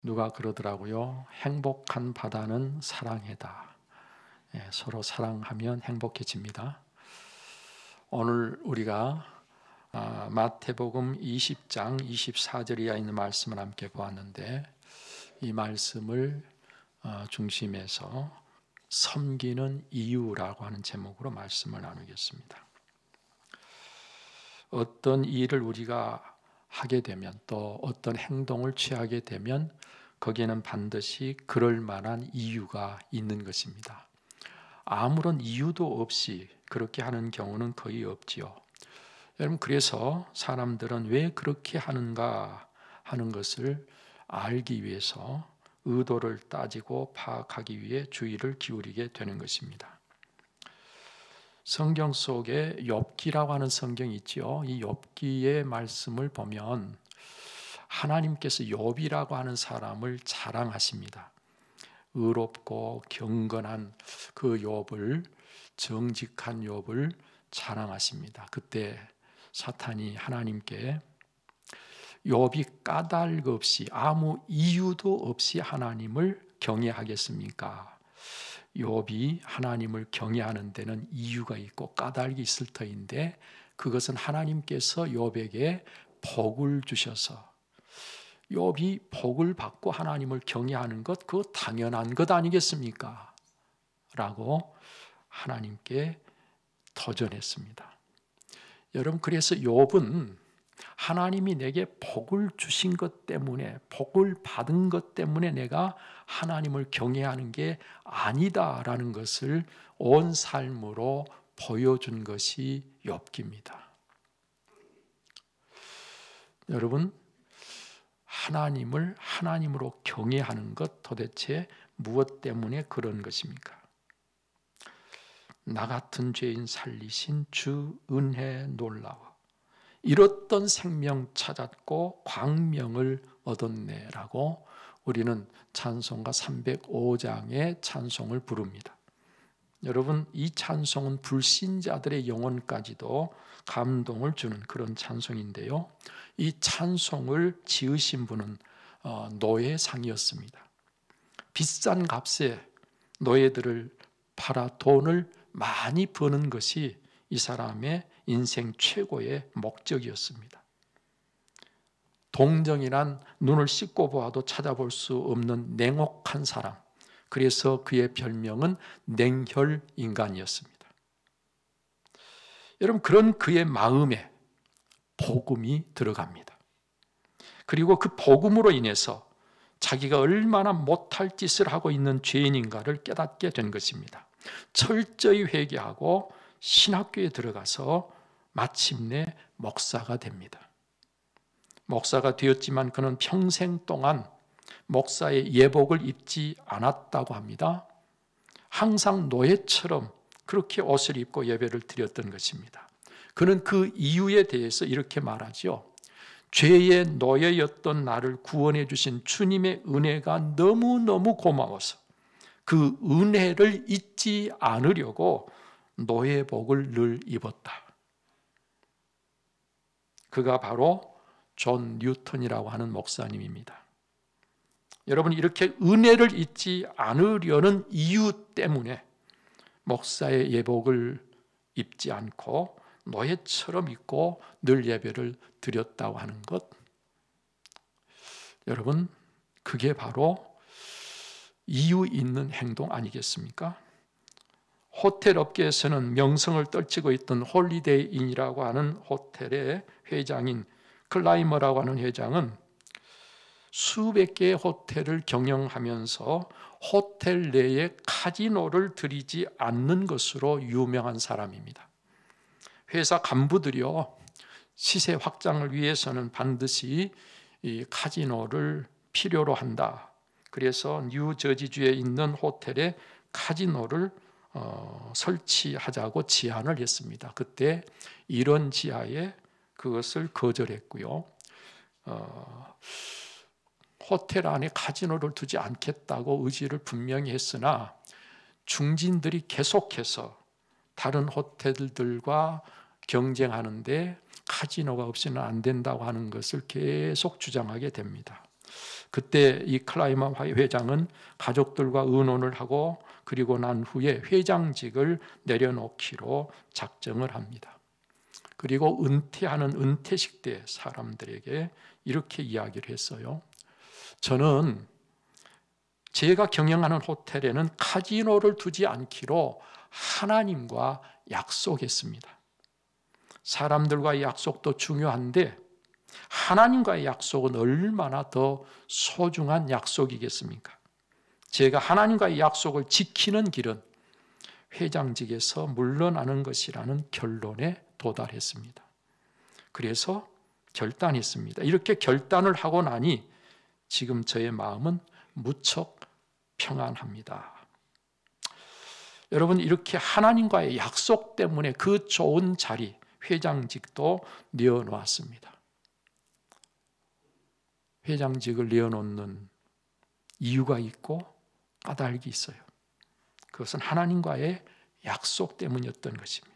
누가 그러더라고요. 행복한 바다는 사랑해다. 서로 사랑하면 행복해집니다. 오늘 우리가 마태복음 20장 24절에 있는 말씀을 함께 보았는데, 이 말씀을 중심해서 섬기는 이유라고 하는 제목으로 말씀을 나누겠습니다. 어떤 일을 우리가 하게 되면, 또 어떤 행동을 취하게 되면 거기에는 반드시 그럴 만한 이유가 있는 것입니다. 아무런 이유도 없이 그렇게 하는 경우는 거의 없지요. 여러분, 그래서 사람들은 왜 그렇게 하는가 하는 것을 알기 위해서 의도를 따지고 파악하기 위해 주의를 기울이게 되는 것입니다. 성경 속에 욥기라고 하는 성경이 있지요. 이 욥기의 말씀을 보면 하나님께서 욥이라고 하는 사람을 자랑하십니다. 의롭고 경건한 그 욥을, 정직한 욥을 자랑하십니다. 그때 사탄이 하나님께 욥이 까닭 없이, 아무 이유도 없이 하나님을 경외하겠습니까? 욥이 하나님을 경외하는 데는 이유가 있고 까닭이 있을 터인데, 그것은 하나님께서 욥에게 복을 주셔서 욥이 복을 받고 하나님을 경외하는 것, 그거 당연한 것 아니겠습니까? 라고 하나님께 도전했습니다. 여러분, 그래서 욥은 하나님이 내게 복을 주신 것 때문에, 복을 받은 것 때문에 내가 하나님을 경외하는 게 아니다라는 것을 온 삶으로 보여준 것이 욥기입니다. 여러분, 하나님을 하나님으로 경외하는 것, 도대체 무엇 때문에 그런 것입니까? 나 같은 죄인 살리신 주 은혜 놀라워, 잃었던 생명 찾았고 광명을 얻었네라고 우리는 찬송가 305장의 찬송을 부릅니다. 여러분, 이 찬송은 불신자들의 영혼까지도 감동을 주는 그런 찬송인데요, 이 찬송을 지으신 분은 노예상이었습니다. 비싼 값에 노예들을 팔아 돈을 많이 버는 것이 이 사람의 인생 최고의 목적이었습니다. 동정이란 눈을 씻고 보아도 찾아볼 수 없는 냉혹한 사람, 그래서 그의 별명은 냉혈인간이었습니다. 여러분, 그런 그의 마음에 복음이 들어갑니다. 그리고 그 복음으로 인해서 자기가 얼마나 못할 짓을 하고 있는 죄인인가를 깨닫게 된 것입니다. 철저히 회개하고 신학교에 들어가서 마침내 목사가 됩니다. 목사가 되었지만 그는 평생 동안 목사의 예복을 입지 않았다고 합니다. 항상 노예처럼 그렇게 옷을 입고 예배를 드렸던 것입니다. 그는 그 이유에 대해서 이렇게 말하죠. 죄의 노예였던 나를 구원해 주신 주님의 은혜가 너무너무 고마워서 그 은혜를 잊지 않으려고 노예복을 늘 입었다. 그가 바로 존 뉴턴이라고 하는 목사님입니다. 여러분, 이렇게 은혜를 잊지 않으려는 이유 때문에 목사의 예복을 입지 않고 노예처럼 입고 늘 예배를 드렸다고 하는 것, 여러분, 그게 바로 이유 있는 행동 아니겠습니까? 호텔 업계에서는 명성을 떨치고 있던 홀리데이인이라고 하는 호텔의 회장인 클라이머라고 하는 회장은 수백 개의 호텔을 경영하면서 호텔 내에 카지노를 들이지 않는 것으로 유명한 사람입니다. 회사 간부들이요, 시세 확장을 위해서는 반드시 이 카지노를 필요로 한다. 그래서 뉴저지주에 있는 호텔에 카지노를 설치하자고 제안을 했습니다. 그때 이런 지하에 그것을 거절했고요. 호텔 안에 카지노를 두지 않겠다고 의지를 분명히 했으나 중진들이 계속해서 다른 호텔들과 경쟁하는데 카지노가 없이는 안 된다고 하는 것을 계속 주장하게 됩니다. 그때 이 클라이마 회장은 가족들과 의논을 하고 그리고 난 후에 회장직을 내려놓기로 작정을 합니다. 그리고 은퇴하는 은퇴식 때 사람들에게 이렇게 이야기를 했어요. 저는 제가 경영하는 호텔에는 카지노를 두지 않기로 하나님과 약속했습니다. 사람들과의 약속도 중요한데 하나님과의 약속은 얼마나 더 소중한 약속이겠습니까? 제가 하나님과의 약속을 지키는 길은 회장직에서 물러나는 것이라는 결론에 도달했습니다. 그래서 결단했습니다. 이렇게 결단을 하고 나니 지금 저의 마음은 무척 평안합니다. 여러분, 이렇게 하나님과의 약속 때문에 그 좋은 자리, 회장직도 내어놓았습니다. 회장직을 내어놓는 이유가 있고 까닭이 있어요. 그것은 하나님과의 약속 때문이었던 것입니다.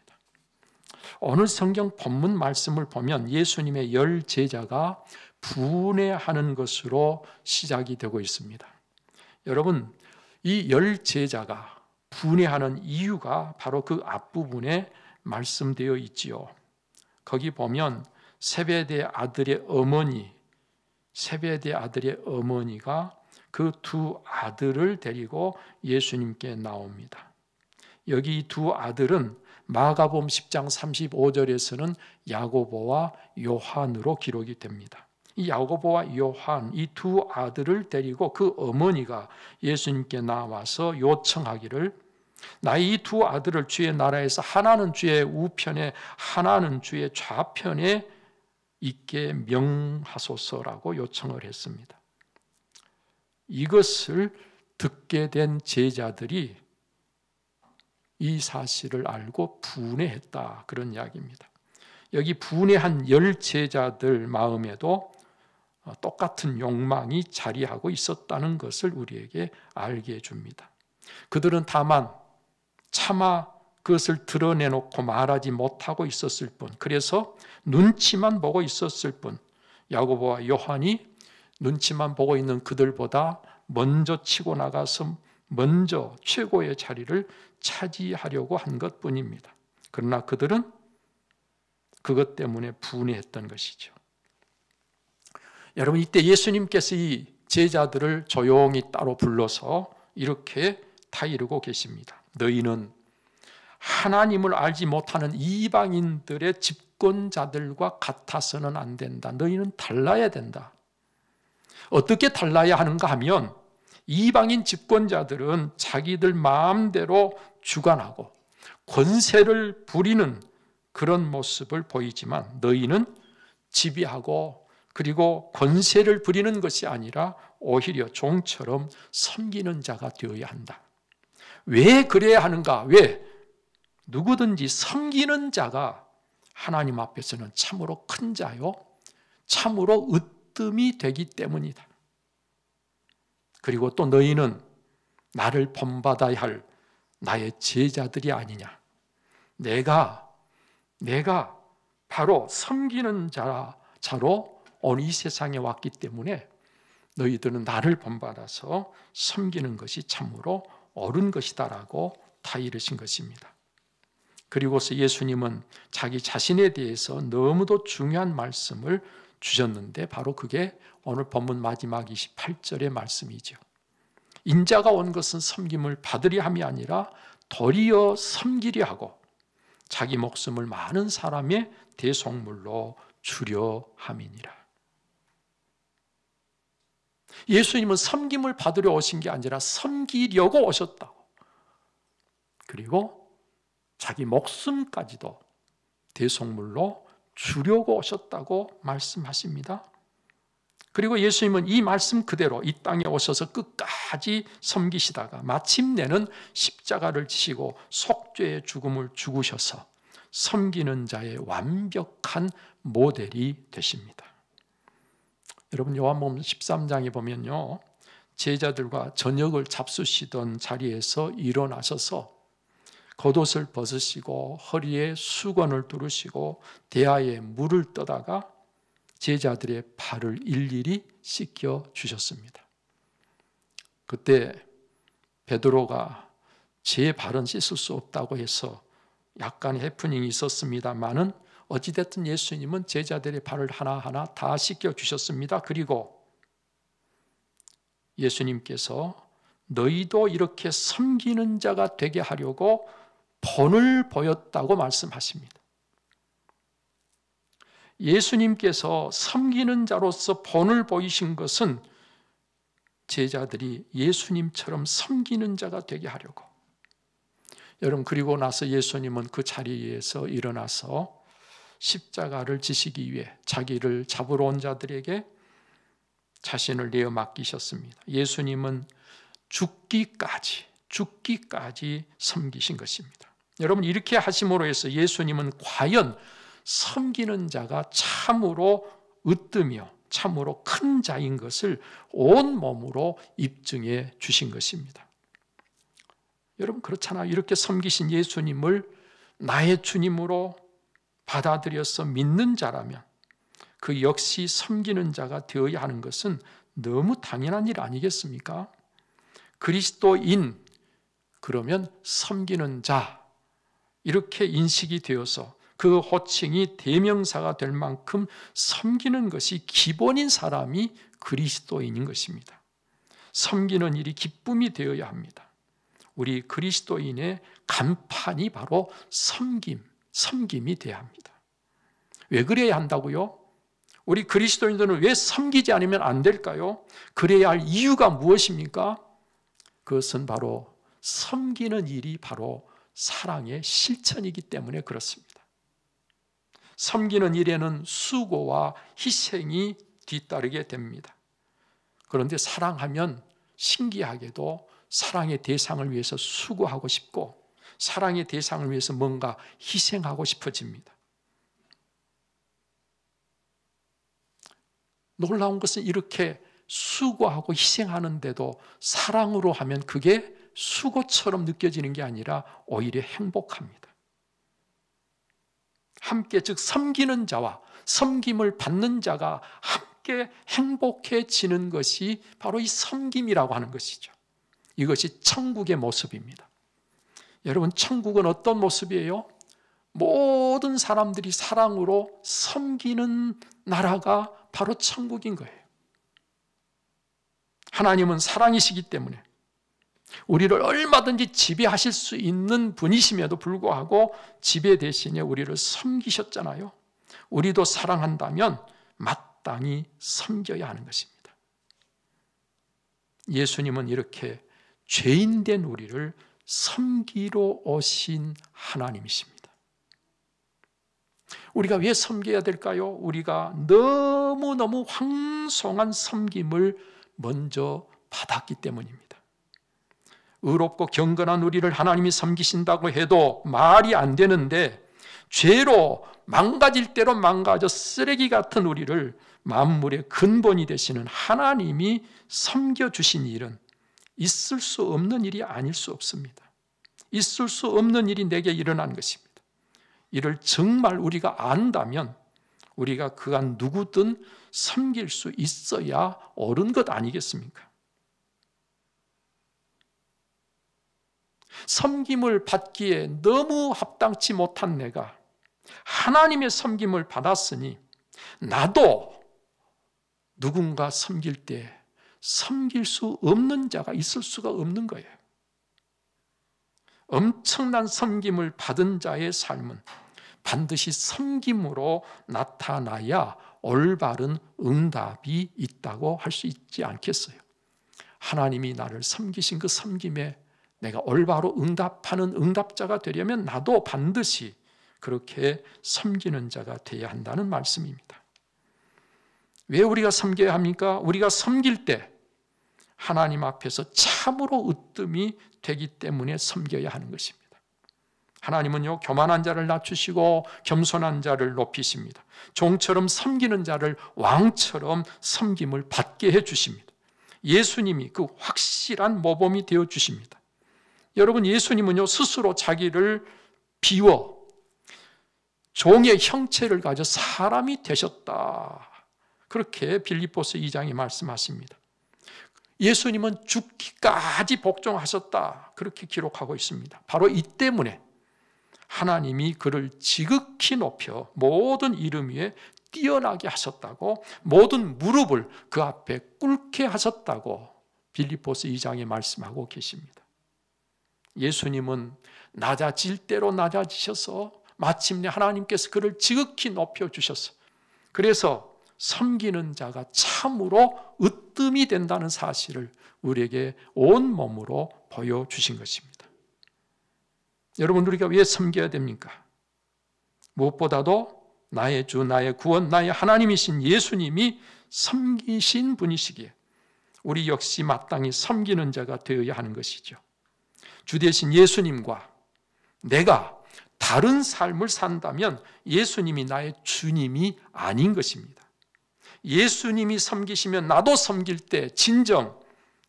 오늘 성경 본문 말씀을 보면 예수님의 10 제자가 분해하는 것으로 시작이 되고 있습니다. 여러분, 이 10 제자가 분해하는 이유가 바로 그 앞부분에 말씀되어 있지요. 거기 보면 세베대 아들의 어머니가 그 두 아들을 데리고 예수님께 나옵니다. 여기 두 아들은 마가복음 10장 35절에서는 야고보와 요한으로 기록이 됩니다. 이 야고보와 요한, 이 두 아들을 데리고 그 어머니가 예수님께 나와서 요청하기를, 나의 이 두 아들을 주의 나라에서 하나는 주의 우편에 하나는 주의 좌편에 있게 명하소서라고 요청을 했습니다. 이것을 듣게 된 제자들이 이 사실을 알고 분해했다, 그런 이야기입니다. 여기 분해한 10 제자들 마음에도 똑같은 욕망이 자리하고 있었다는 것을 우리에게 알게 해줍니다. 그들은 다만 차마 그것을 드러내놓고 말하지 못하고 있었을 뿐, 그래서 눈치만 보고 있었을 뿐, 야고보와 요한이 눈치만 보고 있는 그들보다 먼저 치고 나가서 먼저 최고의 자리를 차지하려고 한 것뿐입니다. 그러나 그들은 그것 때문에 분해했던 것이죠. 여러분, 이때 예수님께서 이 제자들을 조용히 따로 불러서 이렇게 다 이루고 계십니다. 너희는 하나님을 알지 못하는 이방인들의 집권자들과 같아서는 안 된다. 너희는 달라야 된다. 어떻게 달라야 하는가 하면, 이방인 집권자들은 자기들 마음대로 주관하고 권세를 부리는 그런 모습을 보이지만, 너희는 지배하고 그리고 권세를 부리는 것이 아니라 오히려 종처럼 섬기는 자가 되어야 한다. 왜 그래야 하는가? 왜? 누구든지 섬기는 자가 하나님 앞에서는 참으로 큰 자요, 참으로 으뜸이 되기 때문이다. 그리고 또 너희는 나를 본받아야 할 나의 제자들이 아니냐. 내가 바로 섬기는 자로 오늘 이 세상에 왔기 때문에 너희들은 나를 본받아서 섬기는 것이 참으로 옳은 것이다라고 다 이르신 것입니다. 그리고서 예수님은 자기 자신에 대해서 너무도 중요한 말씀을 주셨는데, 바로 그게 오늘 본문 마지막 28절의 말씀이죠. 인자가 온 것은 섬김을 받으려 함이 아니라 도리어 섬기려 하고 자기 목숨을 많은 사람의 대속물로 주려 함이니라. 예수님은 섬김을 받으려 오신 게 아니라 섬기려고 오셨다고. 그리고 자기 목숨까지도 대속물로 주려고 오셨다고 말씀하십니다. 그리고 예수님은 이 말씀 그대로 이 땅에 오셔서 끝까지 섬기시다가 마침내는 십자가를 지시고 속죄의 죽음을 죽으셔서 섬기는 자의 완벽한 모델이 되십니다. 여러분, 요한복음 13장에 보면요, 제자들과 저녁을 잡수시던 자리에서 일어나셔서 겉옷을 벗으시고 허리에 수건을 두르시고 대야에 물을 떠다가 제자들의 발을 일일이 씻겨 주셨습니다. 그때 베드로가 제 발은 씻을 수 없다고 해서 약간의 해프닝이 있었습니다마는 어찌됐든 예수님은 제자들의 발을 하나하나 다 씻겨 주셨습니다. 그리고 예수님께서 너희도 이렇게 섬기는 자가 되게 하려고 본을 보였다고 말씀하십니다. 예수님께서 섬기는 자로서 본을 보이신 것은 제자들이 예수님처럼 섬기는 자가 되게 하려고. 여러분, 그리고 나서 예수님은 그 자리에서 일어나서 십자가를 지시기 위해 자기를 잡으러 온 자들에게 자신을 내어 맡기셨습니다. 예수님은 죽기까지 섬기신 것입니다. 여러분, 이렇게 하심으로 해서 예수님은 과연 섬기는 자가 참으로 으뜸이요 참으로 큰 자인 것을 온몸으로 입증해 주신 것입니다. 여러분, 그렇잖아요. 이렇게 섬기신 예수님을 나의 주님으로 받아들여서 믿는 자라면 그 역시 섬기는 자가 되어야 하는 것은 너무 당연한 일 아니겠습니까? 그리스도인, 그러면 섬기는 자, 이렇게 인식이 되어서 그 호칭이 대명사가 될 만큼 섬기는 것이 기본인 사람이 그리스도인인 것입니다. 섬기는 일이 기쁨이 되어야 합니다. 우리 그리스도인의 간판이 바로 섬김이 되어야 합니다. 왜 그래야 한다고요? 우리 그리스도인들은 왜 섬기지 않으면 안 될까요? 그래야 할 이유가 무엇입니까? 그것은 바로 섬기는 일이 바로 사랑의 실천이기 때문에 그렇습니다. 섬기는 일에는 수고와 희생이 뒤따르게 됩니다. 그런데 사랑하면 신기하게도 사랑의 대상을 위해서 수고하고 싶고 사랑의 대상을 위해서 뭔가 희생하고 싶어집니다. 놀라운 것은 이렇게 수고하고 희생하는데도 사랑으로 하면 그게 수고처럼 느껴지는 게 아니라 오히려 행복합니다. 함께, 즉 섬기는 자와 섬김을 받는 자가 함께 행복해지는 것이 바로 이 섬김이라고 하는 것이죠. 이것이 천국의 모습입니다. 여러분, 천국은 어떤 모습이에요? 모든 사람들이 사랑으로 섬기는 나라가 바로 천국인 거예요. 하나님은 사랑이시기 때문에 우리를 얼마든지 지배하실 수 있는 분이심에도 불구하고 지배 대신에 우리를 섬기셨잖아요. 우리도 사랑한다면 마땅히 섬겨야 하는 것입니다. 예수님은 이렇게 죄인된 우리를 섬기러 오신 하나님이십니다. 우리가 왜 섬겨야 될까요? 우리가 너무너무 황송한 섬김을 먼저 받았기 때문입니다. 의롭고 경건한 우리를 하나님이 섬기신다고 해도 말이 안 되는데 죄로 망가질 대로 망가져 쓰레기 같은 우리를 만물의 근본이 되시는 하나님이 섬겨주신 일은 있을 수 없는 일이 아닐 수 없습니다. 있을 수 없는 일이 내게 일어난 것입니다. 이를 정말 우리가 안다면 우리가 그간 누구든 섬길 수 있어야 옳은 것 아니겠습니까? 섬김을 받기에 너무 합당치 못한 내가 하나님의 섬김을 받았으니 나도 누군가 섬길 때 섬길 수 없는 자가 있을 수가 없는 거예요. 엄청난 섬김을 받은 자의 삶은 반드시 섬김으로 나타나야 올바른 응답이 있다고 할 수 있지 않겠어요? 하나님이 나를 섬기신 그 섬김에 내가 올바로 응답하는 응답자가 되려면 나도 반드시 그렇게 섬기는 자가 되어야 한다는 말씀입니다. 왜 우리가 섬겨야 합니까? 우리가 섬길 때 하나님 앞에서 참으로 으뜸이 되기 때문에 섬겨야 하는 것입니다. 하나님은요, 교만한 자를 낮추시고 겸손한 자를 높이십니다. 종처럼 섬기는 자를 왕처럼 섬김을 받게 해주십니다. 예수님이 그 확실한 모범이 되어주십니다. 여러분, 예수님은요, 스스로 자기를 비워 종의 형체를 가져 사람이 되셨다. 그렇게 빌립보서 2장이 말씀하십니다. 예수님은 죽기까지 복종하셨다, 그렇게 기록하고 있습니다. 바로 이 때문에 하나님이 그를 지극히 높여 모든 이름 위에 뛰어나게 하셨다고, 모든 무릎을 그 앞에 꿇게 하셨다고 빌립보서 2장에 말씀하고 계십니다. 예수님은 낮아질 대로 낮아지셔서 마침내 하나님께서 그를 지극히 높여주셨어요. 그래서 섬기는 자가 참으로 으뜸이 된다는 사실을 우리에게 온몸으로 보여주신 것입니다. 여러분, 우리가 왜 섬겨야 됩니까? 무엇보다도 나의 주, 나의 구원, 나의 하나님이신 예수님이 섬기신 분이시기에 우리 역시 마땅히 섬기는 자가 되어야 하는 것이죠. 주 되신 예수님과 내가 다른 삶을 산다면 예수님이 나의 주님이 아닌 것입니다. 예수님이 섬기시면 나도 섬길 때 진정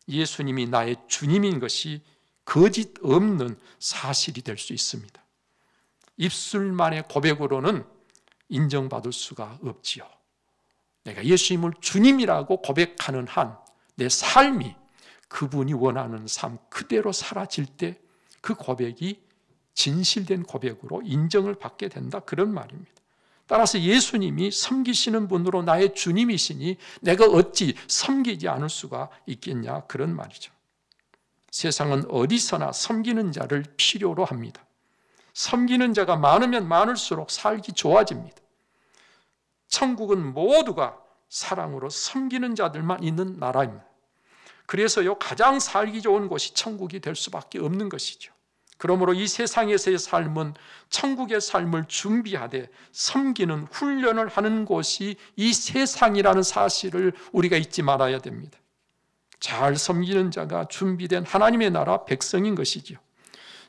예수님이 나의 주님인 것이 거짓 없는 사실이 될 수 있습니다. 입술만의 고백으로는 인정받을 수가 없지요. 내가 예수님을 주님이라고 고백하는 한 내 삶이 그분이 원하는 삶 그대로 사라질 때 그 고백이 진실된 고백으로 인정을 받게 된다, 그런 말입니다. 따라서 예수님이 섬기시는 분으로 나의 주님이시니 내가 어찌 섬기지 않을 수가 있겠냐, 그런 말이죠. 세상은 어디서나 섬기는 자를 필요로 합니다. 섬기는 자가 많으면 많을수록 살기 좋아집니다. 천국은 모두가 사랑으로 섬기는 자들만 있는 나라입니다. 그래서요, 가장 살기 좋은 곳이 천국이 될 수밖에 없는 것이죠. 그러므로 이 세상에서의 삶은 천국의 삶을 준비하되 섬기는 훈련을 하는 곳이 이 세상이라는 사실을 우리가 잊지 말아야 됩니다. 잘 섬기는 자가 준비된 하나님의 나라 백성인 것이죠.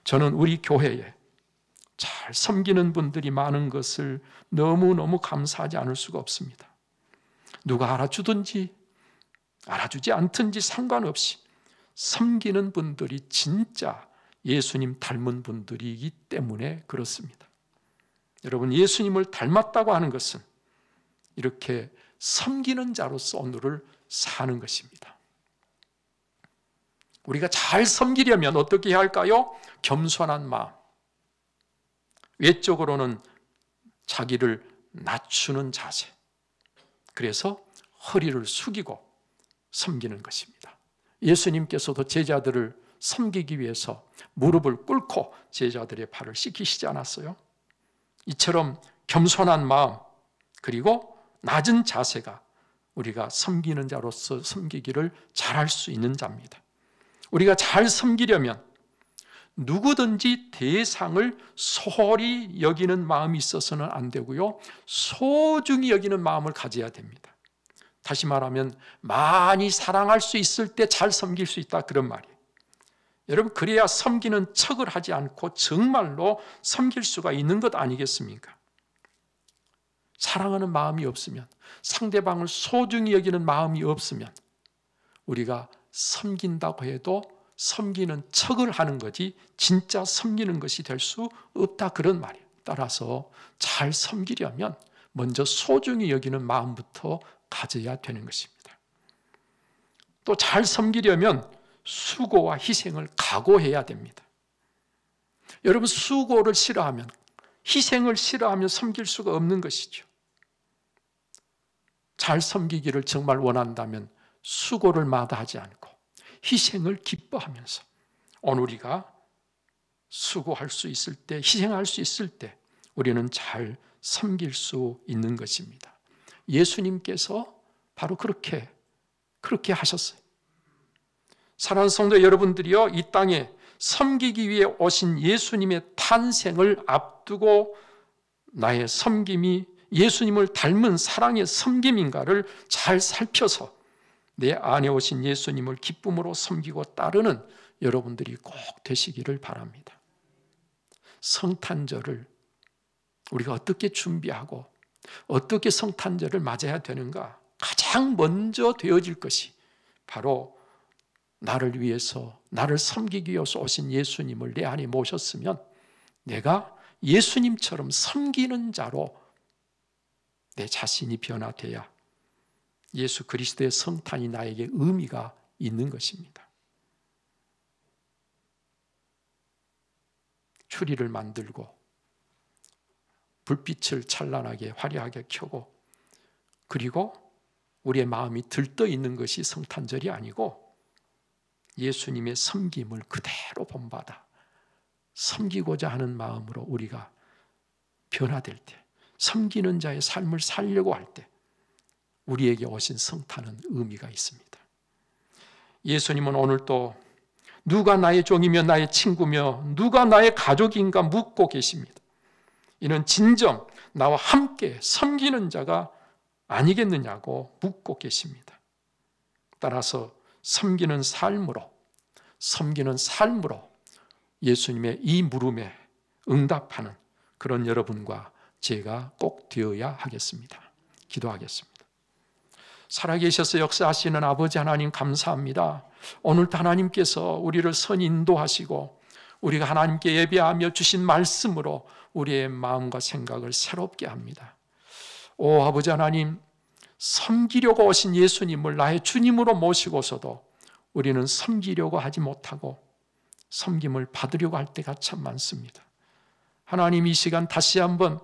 저는 우리 교회에 잘 섬기는 분들이 많은 것을 너무너무 감사하지 않을 수가 없습니다. 누가 알아주든지 알아주지 않든지 상관없이 섬기는 분들이 진짜 예수님 닮은 분들이기 때문에 그렇습니다. 여러분, 예수님을 닮았다고 하는 것은 이렇게 섬기는 자로서 오늘을 사는 것입니다. 우리가 잘 섬기려면 어떻게 해야 할까요? 겸손한 마음, 외적으로는 자기를 낮추는 자세, 그래서 허리를 숙이고 섬기는 것입니다. 예수님께서도 제자들을 섬기기 위해서 무릎을 꿇고 제자들의 발을 씻기시지 않았어요? 이처럼 겸손한 마음 그리고 낮은 자세가 우리가 섬기는 자로서 섬기기를 잘할 수 있는 자입니다. 우리가 잘 섬기려면 누구든지 대상을 소홀히 여기는 마음이 있어서는 안 되고요, 소중히 여기는 마음을 가져야 됩니다. 다시 말하면 많이 사랑할 수 있을 때 잘 섬길 수 있다, 그런 말이에요. 여러분, 그래야 섬기는 척을 하지 않고 정말로 섬길 수가 있는 것 아니겠습니까? 사랑하는 마음이 없으면, 상대방을 소중히 여기는 마음이 없으면 우리가 섬긴다고 해도 섬기는 척을 하는 거지 진짜 섬기는 것이 될 수 없다, 그런 말이에요. 따라서 잘 섬기려면 먼저 소중히 여기는 마음부터 가져야 되는 것입니다. 또 잘 섬기려면 수고와 희생을 각오해야 됩니다. 여러분, 수고를 싫어하면, 희생을 싫어하면 섬길 수가 없는 것이죠. 잘 섬기기를 정말 원한다면 수고를 마다하지 않고 희생을 기뻐하면서 오늘 우리가 수고할 수 있을 때, 희생할 수 있을 때 우리는 잘 섬길 수 있는 것입니다. 예수님께서 바로 그렇게 하셨어요. 사랑하는 성도 여러분들이요, 이 땅에 섬기기 위해 오신 예수님의 탄생을 앞두고 나의 섬김이 예수님을 닮은 사랑의 섬김인가를 잘 살펴서 내 안에 오신 예수님을 기쁨으로 섬기고 따르는 여러분들이 꼭 되시기를 바랍니다. 성탄절을 우리가 어떻게 준비하고 어떻게 성탄절을 맞아야 되는가? 가장 먼저 되어질 것이 바로 나를 위해서, 나를 섬기기 위해서 오신 예수님을 내 안에 모셨으면 내가 예수님처럼 섬기는 자로 내 자신이 변화돼야 예수 그리스도의 성탄이 나에게 의미가 있는 것입니다. 추리를 만들고 불빛을 찬란하게 화려하게 켜고, 그리고 우리의 마음이 들떠 있는 것이 성탄절이 아니고 예수님의 섬김을 그대로 본받아 섬기고자 하는 마음으로 우리가 변화될 때, 섬기는 자의 삶을 살려고 할 때 우리에게 오신 성탄은 의미가 있습니다. 예수님은 오늘도 누가 나의 종이며 나의 친구며 누가 나의 가족인가 묻고 계십니다. 이는 진정 나와 함께 섬기는 자가 아니겠느냐고 묻고 계십니다. 따라서 섬기는 삶으로 예수님의 이 물음에 응답하는 그런 여러분과 제가 꼭 되어야 하겠습니다. 기도하겠습니다. 살아계셔서 역사하시는 아버지 하나님 감사합니다. 오늘도 하나님께서 우리를 선인도하시고 우리가 하나님께 예배하며 주신 말씀으로 우리의 마음과 생각을 새롭게 합니다. 오 아버지 하나님, 섬기려고 오신 예수님을 나의 주님으로 모시고서도 우리는 섬기려고 하지 못하고 섬김을 받으려고 할 때가 참 많습니다. 하나님, 이 시간 다시 한번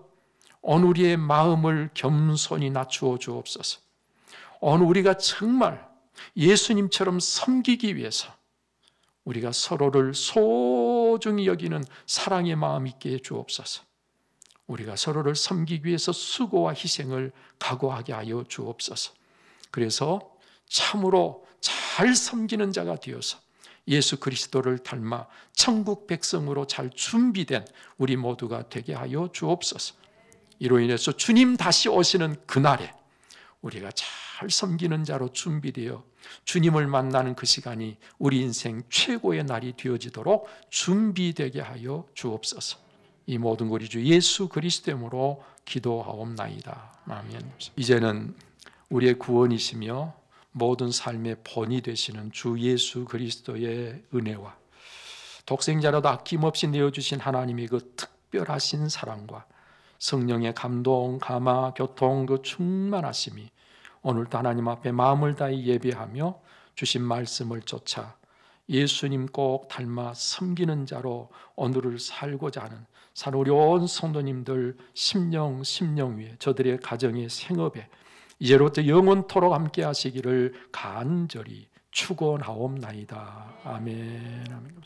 오늘 우리의 마음을 겸손히 낮추어 주옵소서. 오늘 우리가 정말 예수님처럼 섬기기 위해서 우리가 서로를 소중히 여기는 사랑의 마음 있게 해 주옵소서. 우리가 서로를 섬기기 위해서 수고와 희생을 각오하게 하여 주옵소서. 그래서 참으로 잘 섬기는 자가 되어서 예수 그리스도를 닮아 천국 백성으로 잘 준비된 우리 모두가 되게 하여 주옵소서. 이로 인해서 주님 다시 오시는 그날에 우리가 잘 섬기는 자로 준비되어 주님을 만나는 그 시간이 우리 인생 최고의 날이 되어지도록 준비되게 하여 주옵소서. 이 모든 것이 주 예수 그리스도로 기도하옵나이다. 아멘. 이제는 우리의 구원이시며 모든 삶의 본이 되시는 주 예수 그리스도의 은혜와 독생자라도 아낌없이 내어주신 하나님의 그 특별하신 사랑과 성령의 감동, 감화, 교통, 그 충만하심이 오늘도 하나님 앞에 마음을 다해 예배하며 주신 말씀을 쫓아 예수님 꼭 닮아 섬기는 자로 오늘을 살고자 하는 우리 온 성도님들 심령 위에 저들의 가정의 생업에 이제로부터 영원토록 함께 하시기를 간절히 축원하옵나이다. 아멘. 아멘.